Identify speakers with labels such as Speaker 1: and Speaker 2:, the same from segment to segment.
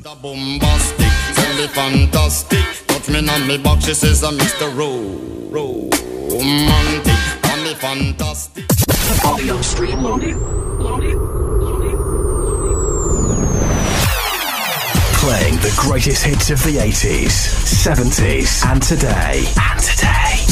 Speaker 1: The bombastic, tell me fantastic. Touch me on me box, she says I'm Mr. Romantic, tell me fantastic.
Speaker 2: Audio stream loading. Playing the greatest hits of the 80s, 70s, and today.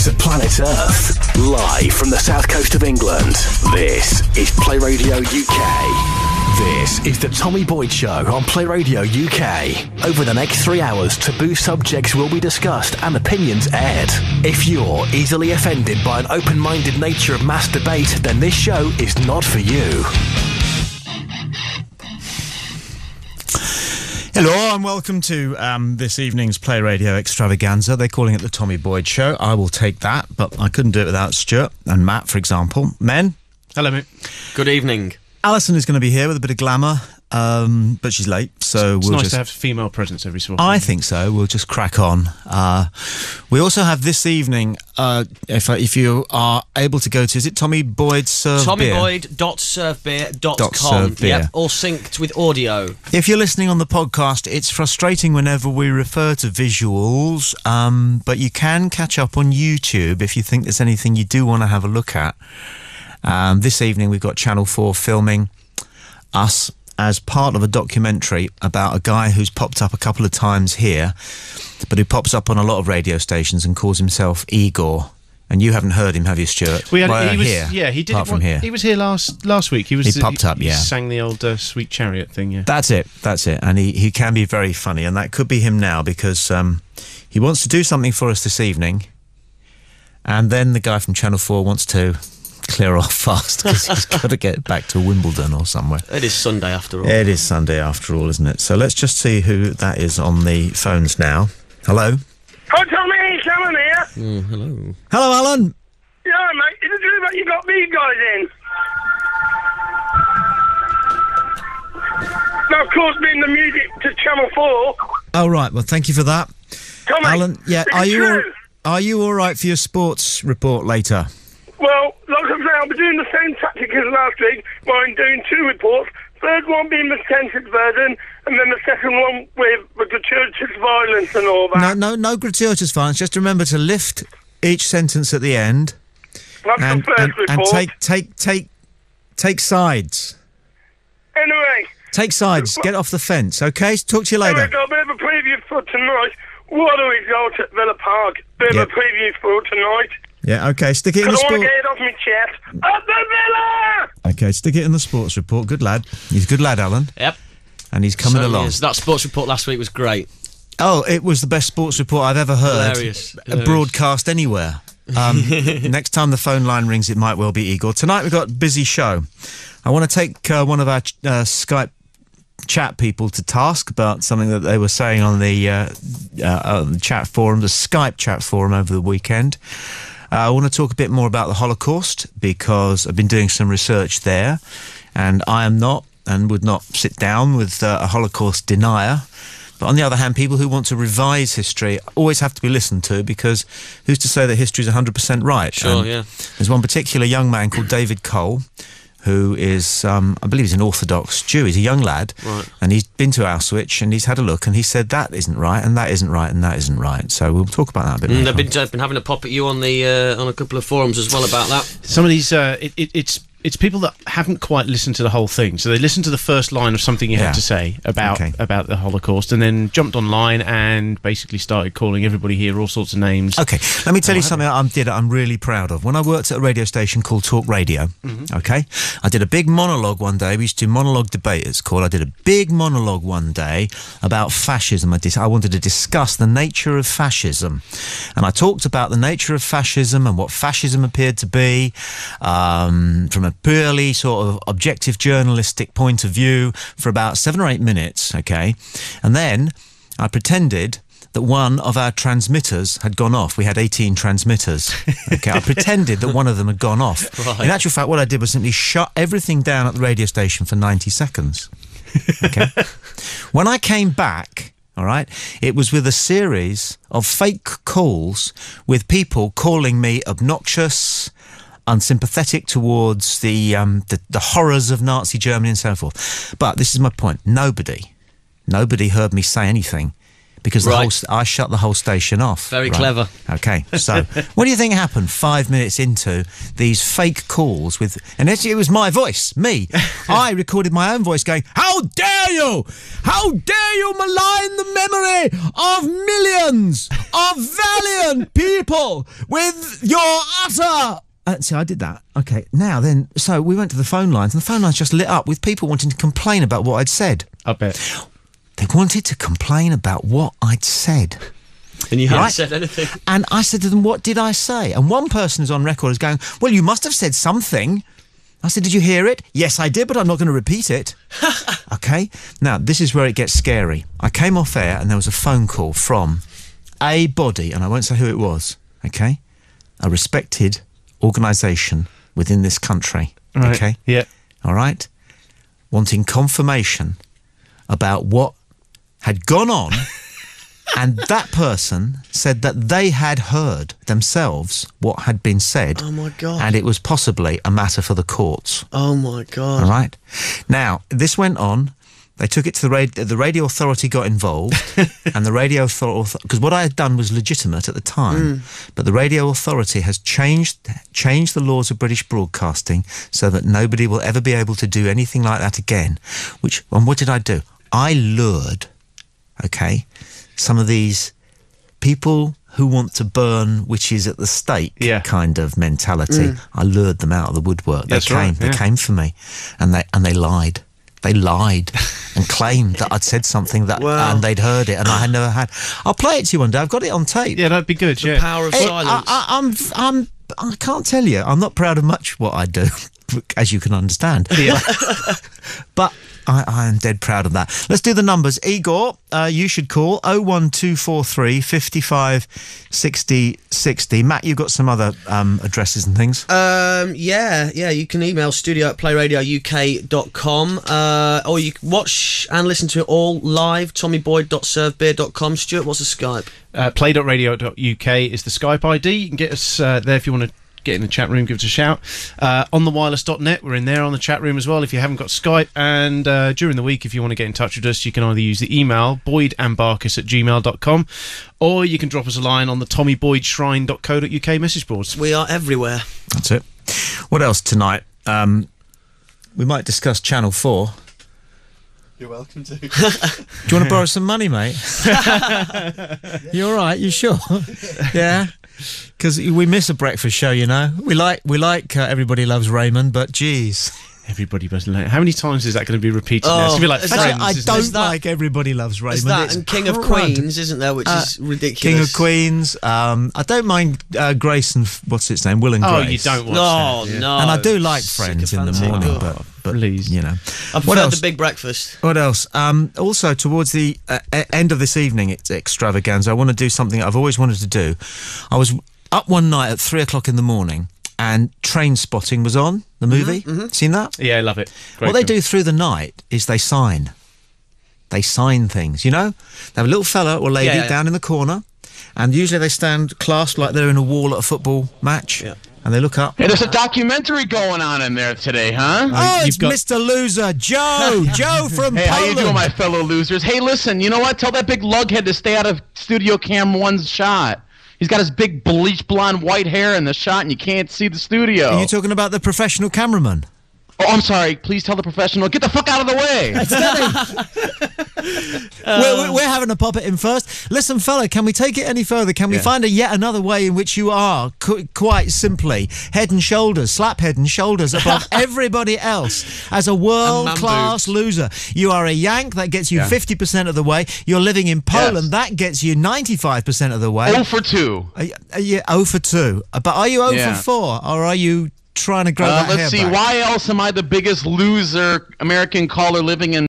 Speaker 2: To planet Earth. Live from the south coast of England. This is Play Radio UK. This is the Tommy Boyd Show on Play Radio UK. Over the next 3 hours, taboo subjects will be discussed and opinions aired. If you're easily offended by an open-minded nature of mass debate, then this show is not for you.
Speaker 3: Hello and welcome to this evening's Play Radio extravaganza. They're calling it the Tommy Boyd Show. I will take that, but I couldn't do it without Stuart and Matt, for example. Men?
Speaker 4: Hello, mate. Good evening.
Speaker 3: Alison is going to be here with a bit of glamour, but she's late, so
Speaker 4: it's
Speaker 3: we'll
Speaker 4: nice
Speaker 3: just...
Speaker 4: to have female presence every so often.
Speaker 3: I think so. We'll just crack on. We also have this evening, if you are able to go to, is it Tommy Boyd Serve Beer?
Speaker 5: TommyBoyd.servebeer.com. Yep, all synced with audio.
Speaker 3: If you're listening on the podcast, it's frustrating whenever we refer to visuals, but you can catch up on YouTube if you think there's anything you do want to have a look at. This evening we've got Channel 4 filming us as part of a documentary about a guy who's popped up a couple of times here, but who pops up on a lot of radio stations and calls himself Igor. And you haven't heard him, have you, Stuart?
Speaker 4: He did.
Speaker 3: Apart from here.
Speaker 4: He was here last week. He
Speaker 3: popped up, yeah.
Speaker 4: He sang the old Sweet Chariot thing, yeah.
Speaker 3: That's it. And he can be very funny, and that could be him now, because he wants to do something for us this evening, and then the guy from Channel 4 wants to clear off fast because he's got to get back to Wimbledon or somewhere.
Speaker 5: It is Sunday after all.
Speaker 3: It is Sunday after all, isn't it? So let's just see who that is on the phones now. Hello?
Speaker 6: Hi, Tommy, it's Alan here.
Speaker 5: Hello.
Speaker 3: Hello, Alan.
Speaker 6: Yeah, mate, is it true that you got these guys in? Now, of course, being the music to Channel 4.
Speaker 3: Oh, right. Well, thank you for that.
Speaker 6: Tommy,
Speaker 3: Alan, yeah,
Speaker 6: are
Speaker 3: you all right for your sports report later?
Speaker 6: Well, like I say, I'll be doing the same tactic as last week, where I'm doing two reports. Third one being the censored version, and then the second one with the gratuitous violence and all that.
Speaker 3: No gratuitous violence. Just remember to lift each sentence at the end.
Speaker 6: That's the first report.
Speaker 3: And take sides.
Speaker 6: Anyway.
Speaker 3: Take sides. Get off the fence, okay? Talk to you later.
Speaker 6: Anyway, got a bit of a preview for tonight. What a result at Villa Park. Bit of a preview for tonight.
Speaker 3: Yeah, okay, stick it in the
Speaker 6: sport. I want
Speaker 3: sport.
Speaker 6: to get it off my chest. Up the Villa!
Speaker 3: Okay, stick it in the sports report. Good lad. He's a good lad, Alan.
Speaker 5: Yep.
Speaker 3: And he's coming along.
Speaker 5: That sports report last week was great.
Speaker 3: Oh, it was the best sports report I've ever heard.
Speaker 5: Hilarious.
Speaker 3: Broadcast anywhere. Next time the phone line rings, it might well be Igor. Tonight we've got a busy show. I want to take one of our Skype chat people to task about something that they were saying on the chat forum, the Skype chat forum over the weekend. I want to talk a bit more about the Holocaust because I've been doing some research there, and I am not and would not sit down with a Holocaust denier. But on the other hand, people who want to revise history always have to be listened to, because who's to say that history is 100% right?
Speaker 5: Sure, yeah.
Speaker 3: There's one particular young man called David Cole, who is, I believe he's an Orthodox Jew. He's a young lad,
Speaker 5: right.
Speaker 3: And he's been to Auschwitz, and he's had a look, and he said that isn't right, and that isn't right, and that isn't right. So we'll talk about that a bit later.
Speaker 5: They've been having a pop at you on the on a couple of forums as well about that.
Speaker 4: Some of these, it's people that haven't quite listened to the whole thing. So they listened to the first line of something you had to say about the Holocaust, and then jumped online and basically started calling everybody here all sorts of names.
Speaker 3: Okay, let me tell you something I'm really proud of. When I worked at a radio station called Talk Radio, okay, I did a big monologue one day. We used to do monologue debate, it's called. I did a big monologue one day about fascism. I wanted to discuss the nature of fascism. And I talked about the nature of fascism and what fascism appeared to be from a purely sort of objective journalistic point of view for about 7 or 8 minutes, okay? And then I pretended that one of our transmitters had gone off. We had 18 transmitters, okay? I pretended that one of them had gone off.
Speaker 5: Right.
Speaker 3: In actual fact, what I did was simply shut everything down at the radio station for 90 seconds, okay? When I came back, all right, it was with a series of fake calls with people calling me obnoxious, unsympathetic towards the horrors of Nazi Germany and so forth. But this is my point. Nobody Nobody heard me say anything because I shut the whole station off.
Speaker 5: Very clever.
Speaker 3: Okay, so what do you think happened 5 minutes into these fake calls with... And it was my voice, me. I recorded my own voice going, "How dare you! How dare you malign the memory of millions of valiant people with your utter..." See, I did that. Okay, now then, so we went to the phone lines, and the phone lines just lit up with people wanting to complain about what I'd said.
Speaker 4: I bet.
Speaker 3: They wanted to complain about what I'd said.
Speaker 5: And you hadn't said anything.
Speaker 3: And I said to them, "What did I say?" And one person is on record as going, "Well, you must have said something." I said, "Did you hear it?" "Yes, I did, but I'm not going to repeat it." Okay? Now, this is where it gets scary. I came off air and there was a phone call from a body, and I won't say who it was, okay? A respected organisation within this country,
Speaker 4: right.
Speaker 3: Okay?
Speaker 4: Yeah.
Speaker 3: All right? Wanting confirmation about what had gone on, and that person said that they had heard themselves what had been said.
Speaker 5: Oh, my God.
Speaker 3: And it was possibly a matter for the courts.
Speaker 5: Oh, my God.
Speaker 3: All right? Now, this went on. They took it to the radio authority got involved, and the radio authority, because what I had done was legitimate at the time, but the radio authority has changed the laws of British broadcasting so that nobody will ever be able to do anything like that again. And what did I do? I lured, okay, some of these people who want to burn witches at the stake kind of mentality. I lured them out of the woodwork. They came for me, and they lied. They lied and claimed that I'd said something that and they'd heard it and I had never had. I'll play it to you one day. I've got it on tape.
Speaker 4: Yeah, that'd be good.
Speaker 5: The power of silence.
Speaker 3: I can't tell you. I'm not proud of much what I do, as you can understand.
Speaker 4: Yeah.
Speaker 3: But I am dead proud of that. Let's do the numbers. Igor, you should call 01243 55 60 60. Matt, you've got some other addresses and things.
Speaker 5: Yeah. You can email studio@playradiouk.com, or you can watch and listen to it all live. TommyBoyd.servebeer.com. Stuart, what's the Skype?
Speaker 4: Play.radio.uk is the Skype ID. You can get us there if you want to get in the chat room, give us a shout. On thewireless.net, we're in there on the chat room as well if you haven't got Skype. And during the week, if you want to get in touch with us, you can either use the email boydandbarkus@gmail.com, or you can drop us a line on the tommyboydshrine.co.uk message boards.
Speaker 5: We are everywhere.
Speaker 3: That's it. What else tonight? We might discuss Channel 4.
Speaker 7: You're welcome to.
Speaker 3: Do you want to borrow some money, mate? You all right? You sure? Yeah. Because we miss a breakfast show, you know. We like Everybody Loves Raymond, but geez.
Speaker 4: Everybody Loves Raymond. How many times is that going to be repeated now? It's going to be like Friends.
Speaker 3: I don't like Everybody Loves Raymond.
Speaker 5: There's that and King of Queens, isn't there, which is ridiculous.
Speaker 3: King of Queens. I don't mind Grace and what's its name? Will and Grace.
Speaker 4: Oh, you don't watch that.
Speaker 5: No.
Speaker 3: And I do like Friends in the morning, but
Speaker 4: please,
Speaker 3: you know.
Speaker 5: I prefer the Big Breakfast.
Speaker 3: What else? Also, towards the end of this evening, it's extravaganza. I want to do something I've always wanted to do. I was up one night at 3 o'clock in the morning, and Train Spotting was on, the movie. Seen that?
Speaker 4: Yeah, I love it. Great
Speaker 3: what they do through the night is they sign. They sign things, you know? They have a little fella or lady down in the corner, and usually they stand clasped like they're in a wall at a football match. Yeah. And they look up.
Speaker 8: Hey, there's a documentary going on in there today, huh?
Speaker 3: Oh, it's Mr. Loser, Joe! Joe from
Speaker 8: Hey,
Speaker 3: Poland.
Speaker 8: how you doing, my fellow losers? Hey, listen, you know what? Tell that big lughead to stay out of Studio Cam 1's shot. He's got his big bleach blonde white hair in the shot, and you can't see the studio.
Speaker 3: Are you talking about the professional cameraman?
Speaker 8: Oh, I'm sorry. Please tell the professional, get the fuck out of the way.
Speaker 3: We're having to pop it in first. Listen, fella, can we take it any further? Can we find yet another way in which you are, quite simply, head and shoulders, slap head and shoulders above everybody else as a world-class loser? You are a Yank, that gets you 50% of the way. You're living in Poland, that gets you 95% of the way.
Speaker 8: 0 for 2.
Speaker 3: Yeah, 0 for 2. But are you 0 for 4, or are you trying to grow that hair
Speaker 8: back? Let's see, why else am I the biggest loser American caller living in